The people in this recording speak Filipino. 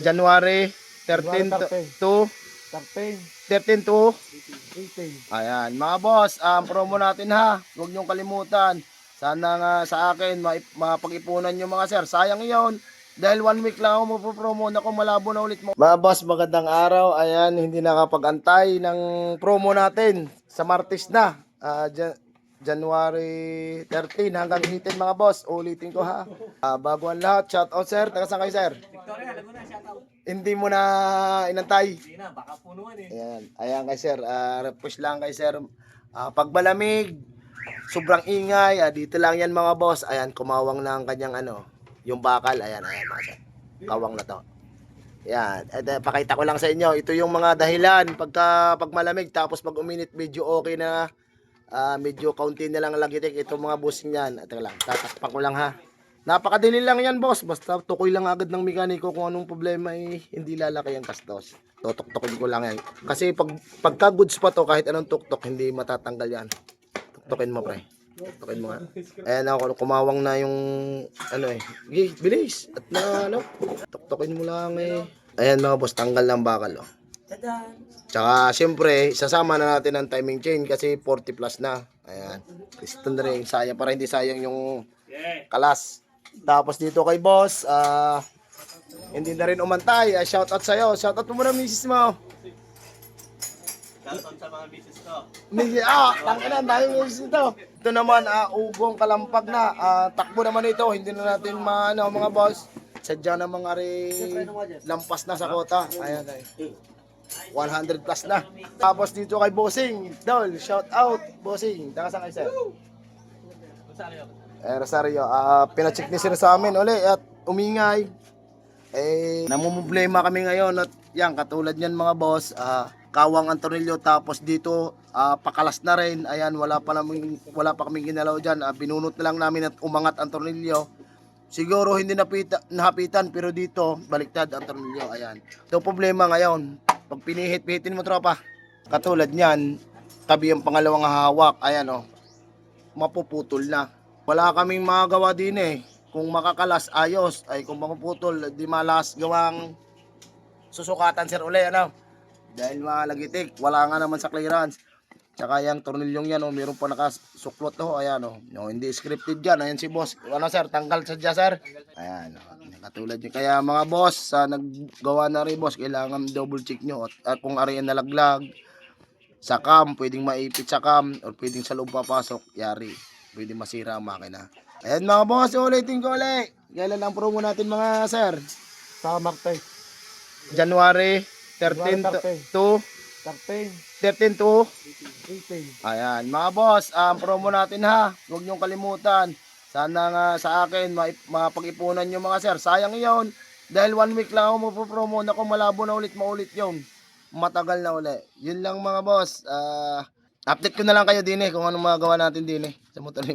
January 13 to 13 to 18. ayan, mga boss, ang promo natin ha. Huwag niyong kalimutan. Sana nga sa akin mapag-ipunan yung mga sir. Sayang iyon. Dahil 1 week lang ako mapopromo na kung malabo na ulit mo. Mga boss, magandang araw. Ayan, hindi nakapag-antay ng promo natin sa Martes na. January 13 hanggang 18 mga boss. Ulitin ko ha. Bago ang lahat, shout out sir. Taga saan kayo sir? Victoria, Laguna, shout out. Hindi mo na inantay. Hindi na, baka punuan eh. Ayan, ayan kay sir, repush lang kay sir. Pag malamig, sobrang ingay, dito lang yan mga boss. Ayan, kumawang na ang kanyang yung bakal. Ayan, ayan mga sir. Kawang na to. Ayan, pakita ko lang sa inyo. Ito yung mga dahilan pag malamig, tapos pag uminit, medyo okay na. Medyo kaunti na lang lagitik. Itong mga busing yan. Ito lang, tatakpan ko lang ha. Napakadali lang yan boss, basta tukoy lang agad ng mekaniko kung anong problema hindi lalaki ang kastos. Tutok-tokin ko lang yan. Kasi pagka goods pa to, kahit anong tuktok, hindi matatanggal yan. Tuktokin mo pre. Tuktokin mo nga. Ayan ako, kumawang na yung bilis. At tuktokin mo lang Ayan mga boss, tanggal ng bakal Tsaka siyempre, sasama na natin ang timing chain kasi 40 plus na. Ayan. Piston ring, sayang para hindi sayang yung kalas. Tapos dito kay boss, hindi na rin umantay. Shout out sa'yo. Shout out mo muna misis mo. Shout out sa mga misis ko. Tangina, dahil misis ito. Ito naman, ugong kalampag na. Takbo naman ito. Hindi na natin mga boss. Sadya namang lampas na sa kota. Ayan ay. 100 plus na. Tapos dito kay Bossing. Dol, shout out. Bossing. Taka saan kayo sir? Rosario, pinacheck ni sir sa amin uli at umingay. Namumblema kami ngayon at yan, katulad yan mga boss, kawang ang tornilyo tapos dito pakalas na rin. Ayan, wala pa kaming ginalaw dyan. Binunot na lang namin at umangat ang tornilyo. Siguro hindi nahapitan pero dito baliktad ang tornilyo. Ayan. Ito problema ngayon. Pag pinihit-pihitin mo tropa, katulad niyan, tabi ang pangalawang hawak. Ayan mapuputol na. Wala kaming magagawa din Kung makakalas, ayos. Ay kung mapuputol, di malas gawang susukatan sir uli. Dahil malagitik, wala nga naman sa clearance. Tsaka yung tornilyong yan, meron pa nakasuklot ayan hindi scripted yan. Ayan si boss. Sir, tanggal sadya sir. Ayan katulad nyo. Kaya mga boss, sa naggawa na rin boss, kailangan double check nyo. At kung ariyan nalaglag, sa cam, pwedeng maipit sa cam, or pwedeng sa loob papasok, yari. Pwede masira ang makina. Ayan mga boss, ulitin ko ulit. Kailan ang promo natin mga sir? Sa Martes. January 13 to 13 to 18. ayan mga boss, ang promo natin ha. Huwag niyong kalimutan. Sana nga sa akin mapag-ipunan yung mga sir. Sayang iyon. Dahil 1 week lang ako mapopromo na kung malabo na maulit yun. Matagal na uli. Yun lang mga boss. Update ko na lang kayo din kung anong magagawa natin din sa motor.